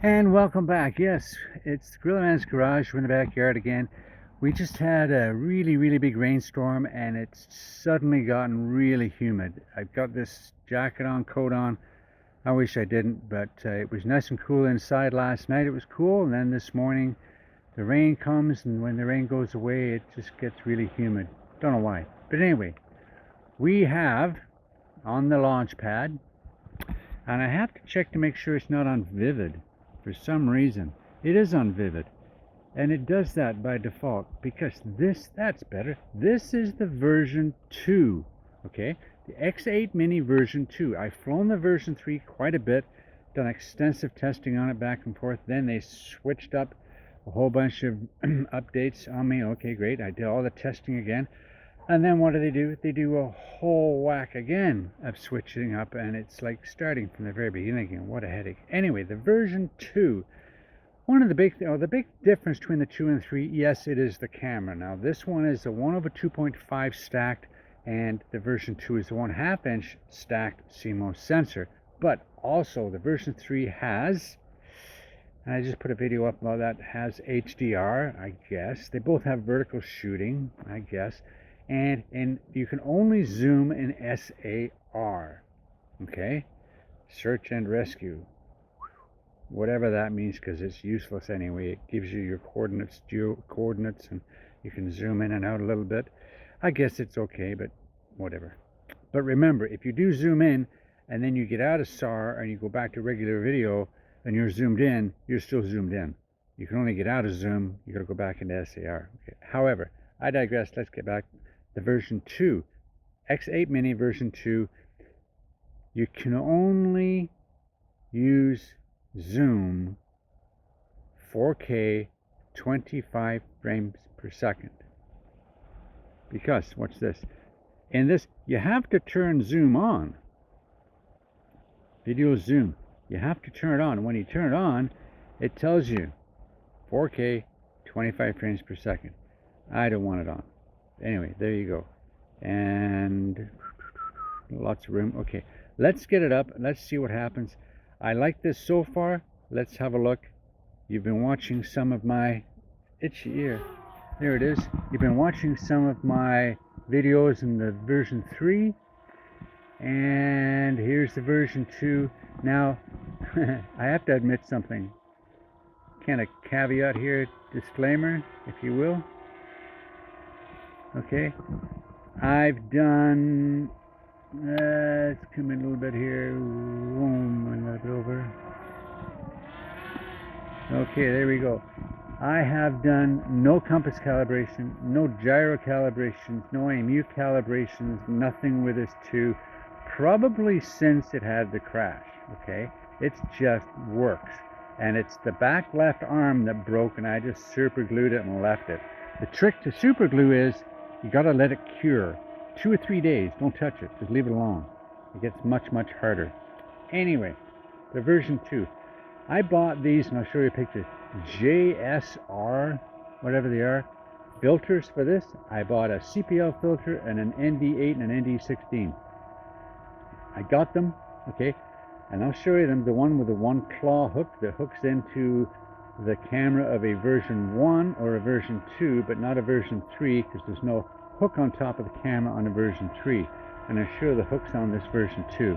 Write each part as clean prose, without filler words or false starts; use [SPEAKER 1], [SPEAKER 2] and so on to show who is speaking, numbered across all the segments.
[SPEAKER 1] And welcome back. Yes, it's Gorilla Man's Garage. We're in the backyard again. We just had a really big rainstorm and it's suddenly gotten really humid. I've got this jacket on, coat on. I wish I didn't, but it was nice and cool inside last night. It was cool, and then this morning the rain comes, and when the rain goes away, it just gets really humid. Don't know why. But anyway, we have on the launch pad, and I have to check to make sure it's not on Vivid. For some reason, it is on Vivid, and it does that by default because that's better. This is the version 2, okay? The X8 Mini version 2. I've flown the version 3 quite a bit, done extensive testing on it back and forth. Then they switched up a whole bunch of updates on me. Okay, great. I did all the testing again. And then what do? They do a whole whack again of switching up, and it's like starting from the very beginning again. What a headache. Anyway, the version 2. One of the the big difference between the 2 and 3, yes, it is the camera. Now, this one is a 1/2.5 stacked, and the version 2 is the 1/2 inch stacked CMOS sensor. But also, the version 3 has, and I just put a video up about that, has HDR, I guess. They both have vertical shooting, I guess. And you can only zoom in SAR, okay? Search and rescue. Whatever that means, because it's useless anyway. It gives you your coordinates, geo coordinates, and you can zoom in and out a little bit. I guess it's okay, but whatever. But remember, if you do zoom in and then you get out of SAR and you go back to regular video and you're zoomed in, you're still zoomed in. You can only get out of zoom. You got to go back into SAR. Okay. However, I digress. Let's get back. The version 2, X8 Mini version 2, you can only use zoom 4K 25 frames per second. Because, watch this, in this, you have to turn zoom on. Video zoom. You have to turn it on. When you turn it on, it tells you 4K 25 frames per second. I don't want it on. Anyway, there you go. And lots of room. Okay, let's get it up. Let's see what happens. I like this so far. Let's have a look. You've been watching some of my itchy ear. There it is. You've been watching some of my videos in the version 3. And here's the version 2. Now, I have to admit something. Kind of caveat here, disclaimer, if you will. Okay, I've done, let's come in a little bit here, boom, and that over. Okay, there we go. I have done no compass calibration, no gyro calibrations, no AMU calibrations, nothing with this 2, probably since it had the crash, okay? It just works. And it's the back left arm that broke, and I just super glued it and left it. The trick to super glue is you gotta let it cure. 2 or 3 days, don't touch it, just leave it alone. It gets much harder. Anyway, the version 2. I bought these, and I'll show you a picture, JSR, whatever they are, filters for this. I bought a CPL filter and an ND8 and an ND16. I got them, okay, and I'll show you them. The one with the one claw hook that hooks into the camera of a version 1 or a version 2, but not a version 3, because there's no hook on top of the camera on a version 3. And I'm sure the hook's on this version 2.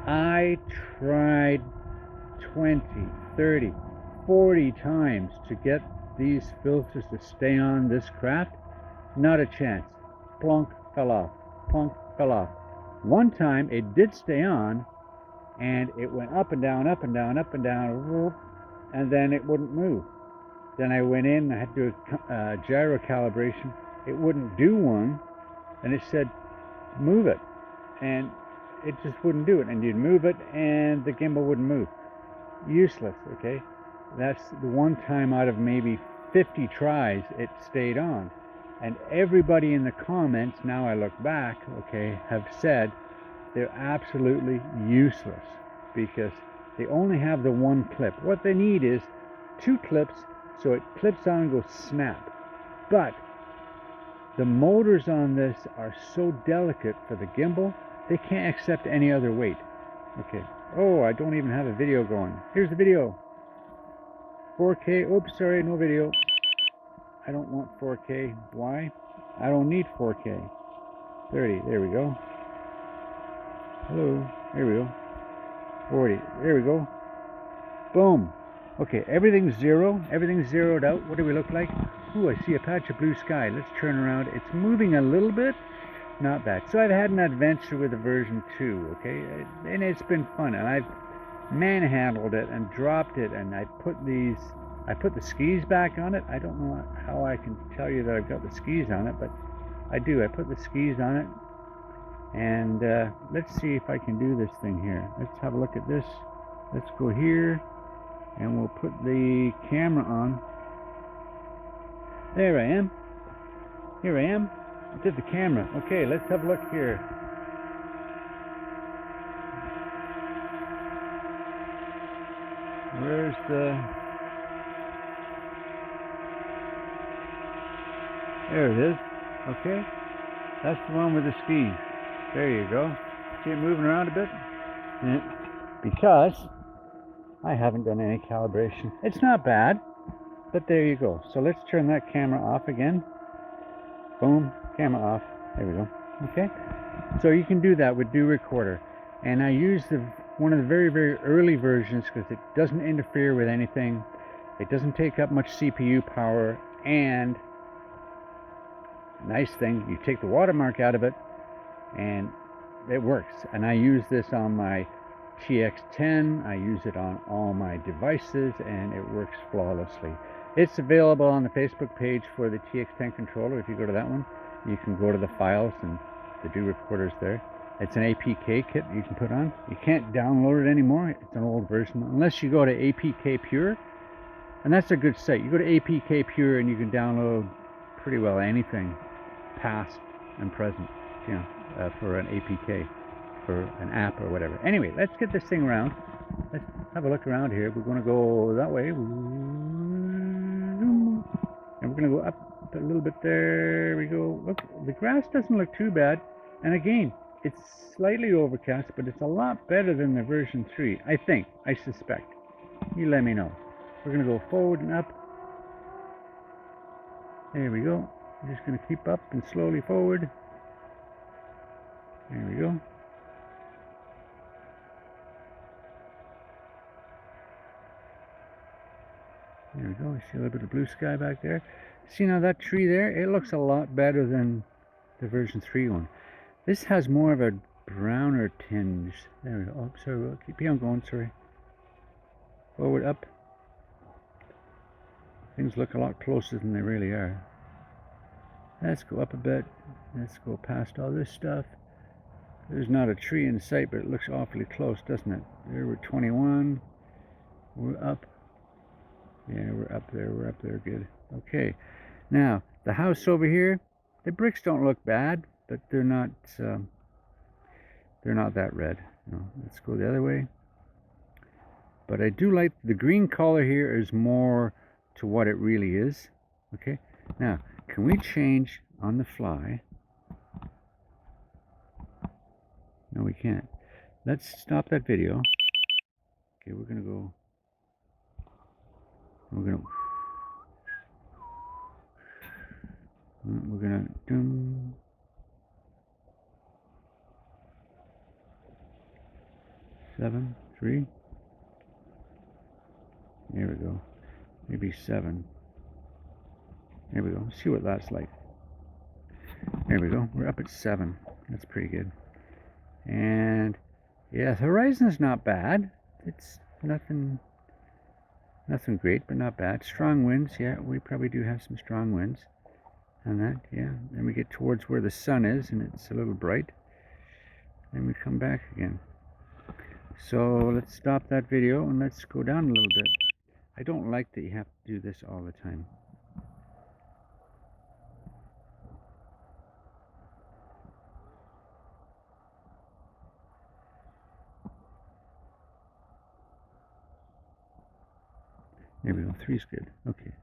[SPEAKER 1] I tried 20, 30, 40 times to get these filters to stay on this craft. Not a chance. Plonk, fell off. Plonk, fell off. One time it did stay on, and it went up and down, up and down, up and down, and then it wouldn't move. Then I went in, I had to do a gyro calibration. It wouldn't do one, and it said, move it. And it just wouldn't do it. And you'd move it, and the gimbal wouldn't move. Useless, okay? That's the one time out of maybe 50 tries it stayed on. And everybody in the comments, now I look back, okay, have said they're absolutely useless because they only have the one clip. What they need is 2 clips, so it clips on and goes snap. But the motors on this are so delicate for the gimbal, they can't accept any other weight. Okay, Oh, I don't even have a video going. Here's the video. 4K. Oops, sorry, no video. I don't want 4K. Why? I don't need 4K. 30. There we go. Hello. There we go. 40. There we go. Boom. Okay, everything's zero. Everything's zeroed out. What do we look like? Ooh, I see a patch of blue sky. Let's turn around. It's moving a little bit. Not bad. So I've had an adventure with the version 2, okay? And it's been fun. And I've manhandled it and dropped it, and I put the skis back on it. I don't know how I can tell you that I've got the skis on it, but I do. I put the skis on it. And let's see if I can do this thing here. Let's have a look at this. Let's go here, and we'll put the camera on. There I am. Here I am. I did the camera. Okay, let's have a look here. Where's the... There it is. Okay. That's the one with the skis. There you go. See it moving around a bit? Yeah. Because I haven't done any calibration. It's not bad, but there you go. So let's turn that camera off again. Boom, camera off. There we go. Okay. So you can do that with Do Recorder. And I use one of the very, very early versions because it doesn't interfere with anything. It doesn't take up much CPU power, and nice thing, you take the watermark out of it and it works. And I use this on my TX10, I use it on all my devices, and it works flawlessly. It's available on the Facebook page for the TX10 controller. If you go to that one, you can go to the files, and the Do Recorder's there. It's an APK kit you can put on. You can't download it anymore. It's an old version, unless you go to APK Pure, and that's a good site. You go to APK Pure and you can download pretty well anything, past and present, you know, for an APK, for an app or whatever. Anyway, let's get this thing around. Let's have a look around here. We're going to go that way, and we're going to go up a little bit. There we go. Look, the grass doesn't look too bad, and again, it's slightly overcast, but it's a lot better than the version 3, I think. I suspect. You let me know. We're going to go forward and up. There we go. We're just going to keep up and slowly forward. There we go. There we go. We see a little bit of blue sky back there. See now that tree there? It looks a lot better than the version 3 one. This has more of a browner tinge. There we go. Oh, sorry. We'll keep on going. Sorry. Forward, up. Things look a lot closer than they really are. Let's go up a bit. Let's go past all this stuff. There's not a tree in sight, but it looks awfully close, doesn't it? There we're 21. We're up. Yeah, we're up there. We're up there. Good. Okay. Now, the house over here, the bricks don't look bad, but they're not that red. No, let's go the other way. But I do like the green color here is more to what it really is. Okay. Now, can we change on the fly? No, we can't. Let's stop that video. Okay, we're gonna go. We're gonna do 7, 3. There we go. Maybe 7. There we go. See what that's like. There we go. We're up at 7. That's pretty good. And yeah, the horizon's not bad. It's nothing great, but not bad. Strong winds. Yeah, we probably do have some strong winds. And that, yeah. Then we get towards where the sun is, and it's a little bright. Then we come back again. So let's stop that video and let's go down a little bit. I don't like that you have to do this all the time. There we go. 3's good. Okay.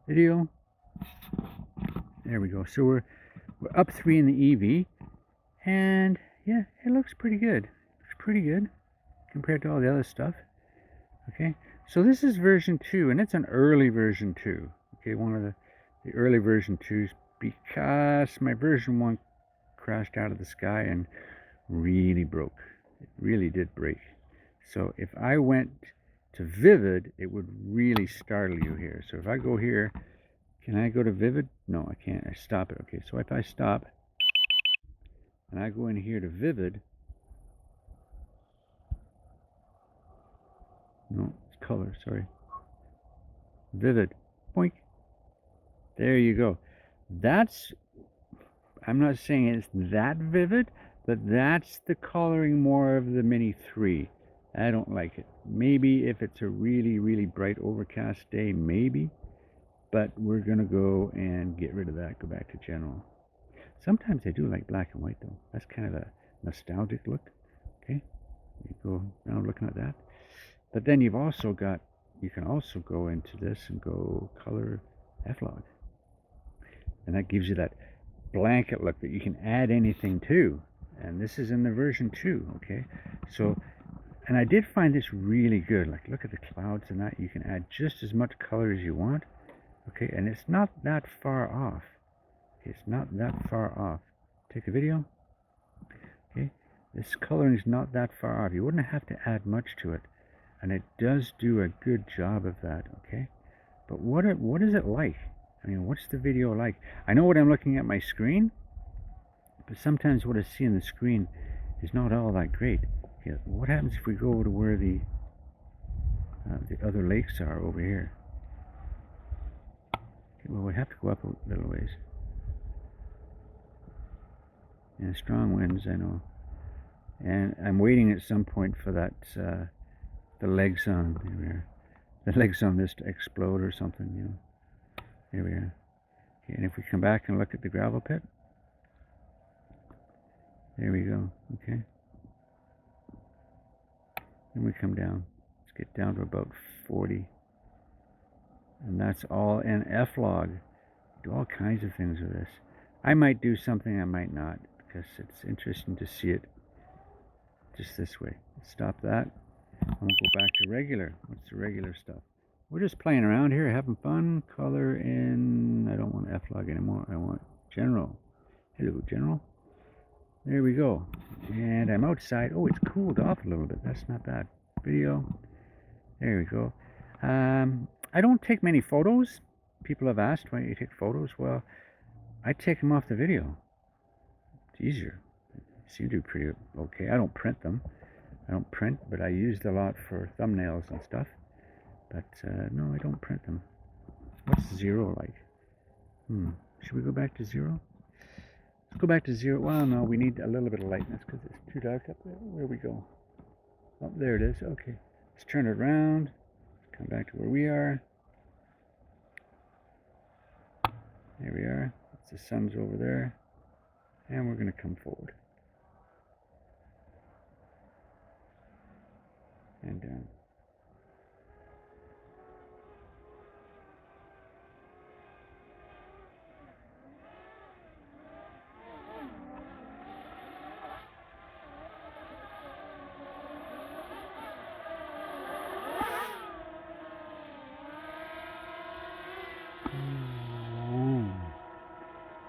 [SPEAKER 1] Video. There we go. So we're up 3 in the EV, and yeah, it looks pretty good. Looks pretty good. compared to all the other stuff. Okay, so this is version 2, and it's an early version 2. Okay, one of the early version 2s, because my version 1 crashed out of the sky and really broke. It really did break. So if I went to vivid, it would really startle you here. So if I go here, can I go to vivid? No, I can't. I stop it. Okay, so if I stop and I go in here to vivid, no, it's color, sorry. Vivid, boink. There you go. That's, I'm not saying it's that vivid, but that's the coloring more of the Mini 3. I don't like it. Maybe if it's a really, really bright overcast day, maybe. But we're going to go and get rid of that, go back to general. Sometimes I do like black and white though. That's kind of a nostalgic look. Okay, you go now looking at that. But then you've also got, you can also go into this and go color F-log. And that gives you that blanket look that you can add anything to. And this is in the version 2, okay? So, and I did find this really good. Like, look at the clouds and that. You can add just as much color as you want, okay? And it's not that far off. It's not that far off. Take a video. Okay, this coloring is not that far off. You wouldn't have to add much to it, and it does do a good job of that. Okay, but what is it like? I mean, what's the video like? I know what I'm looking at my screen, but sometimes what I see on the screen is not all that great. Okay, what happens if we go over to where the other lakes are over here? Okay, well, we have to go up a little ways. And strong winds, I know. And I'm waiting at some point for that, the legs on, here we are. The legs on this to explode or something, you know. Here we are. Okay, and if we come back and look at the gravel pit, there we go, okay. Then we come down. Let's get down to about 40. And that's all in F-log. Do all kinds of things with this. I might do something, I might not, because it's interesting to see it just this way. Stop that. And we'll go back to regular. What's the regular stuff? We're just playing around here, having fun. Color in, I don't want F-log anymore. I want general. Hello, general. There we go. And I'm outside. Oh, it's cooled off a little bit. That's not bad. Video. There we go. I don't take many photos. People have asked, why do you take photos? Well, I take them off the video. It's easier. They seem to be pretty okay. I don't print them. I don't print, but I used a lot for thumbnails and stuff. But no, I don't print them. What's 0 like? Should we go back to 0? Let's go back to 0. Well, no, we need a little bit of lightness because it's too dark up there. Where we go? Oh, there it is. Okay. Let's turn it around. Come back to where we are. There we are. The sun's over there. And we're going to come forward. And down.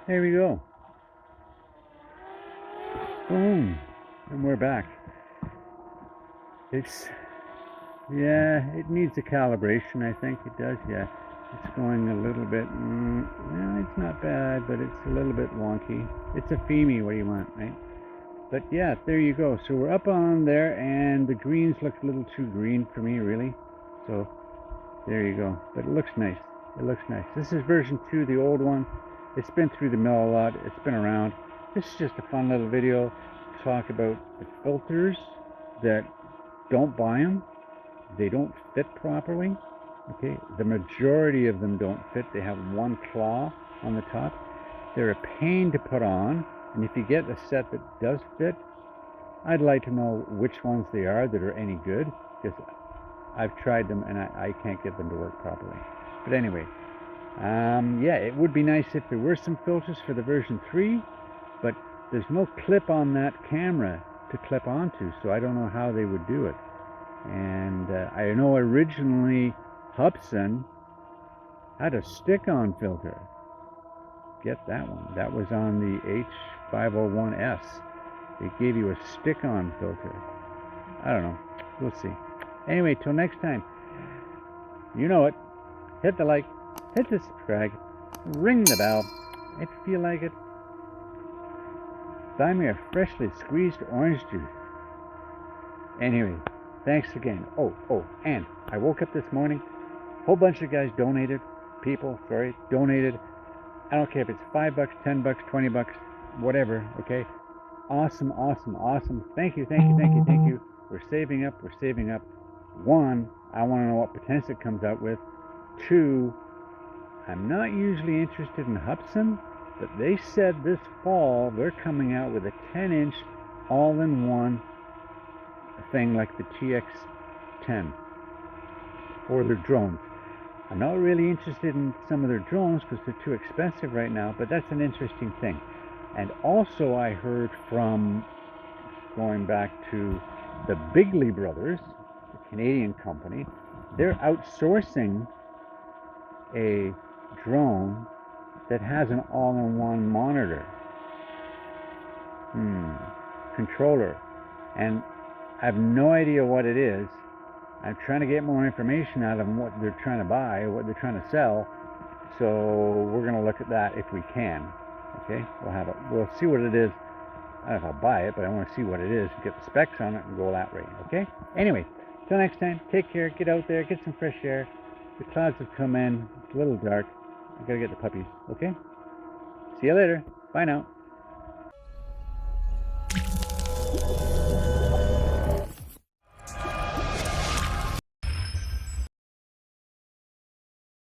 [SPEAKER 1] There we go. Boom. And we're back. It's, yeah, it needs a calibration, I think it does, yeah. It's going a little bit, well, it's not bad, but it's a little bit wonky. It's a Fimi, what do you want, right? But yeah, there you go. So we're up on there, and the greens look a little too green for me, really. So there you go. But it looks nice. It looks nice. This is version 2, the old one. It's been through the mill a lot. It's been around. This is just a fun little video to talk about the filters that don't buy them. They don't fit properly. Okay, the majority of them don't fit. They have one claw on the top. They're a pain to put on. And if you get a set that does fit, I'd like to know which ones they are that are any good, because I've tried them and I can't get them to work properly. But anyway, yeah, it would be nice if there were some filters for the version 3, but there's no clip on that camera to clip onto, so I don't know how they would do it. And I know originally Hubsan had a stick-on filter. Get that one. That was on the H501S. It gave you a stick-on filter. I don't know. We'll see. Anyway, till next time. You know it. Hit the like, hit the subscribe, ring the bell if you feel like it. Buy me a freshly squeezed orange juice. Anyway, thanks again. Oh, and I woke up this morning. Whole bunch of guys donated. Donated. I don't care if it's $5, $10, $20, whatever. Okay. Awesome. Thank you. We're saving up. One, I want to know what potential it comes out with. Two, I'm not usually interested in Hubsan, but they said this fall they're coming out with a 10-inch all-in-one thing like the TX10 for their drones. I'm not really interested in some of their drones because they're too expensive right now, but that's an interesting thing. And also I heard from, going back to the Bigley Brothers, the Canadian company, they're outsourcing a drone that has an all-in-one monitor, controller, and I have no idea what it is. I'm trying to get more information out of them, what they're trying to buy, or what they're trying to sell. So we're going to look at that if we can. Okay, we'll see what it is. I don't know if I'll buy it, but I want to see what it is, get the specs on it, and go that way. Okay. Anyway, till next time. Take care. Get out there. Get some fresh air. The clouds have come in. It's a little dark. I gotta get the puppies. Okay. See you later. Bye now.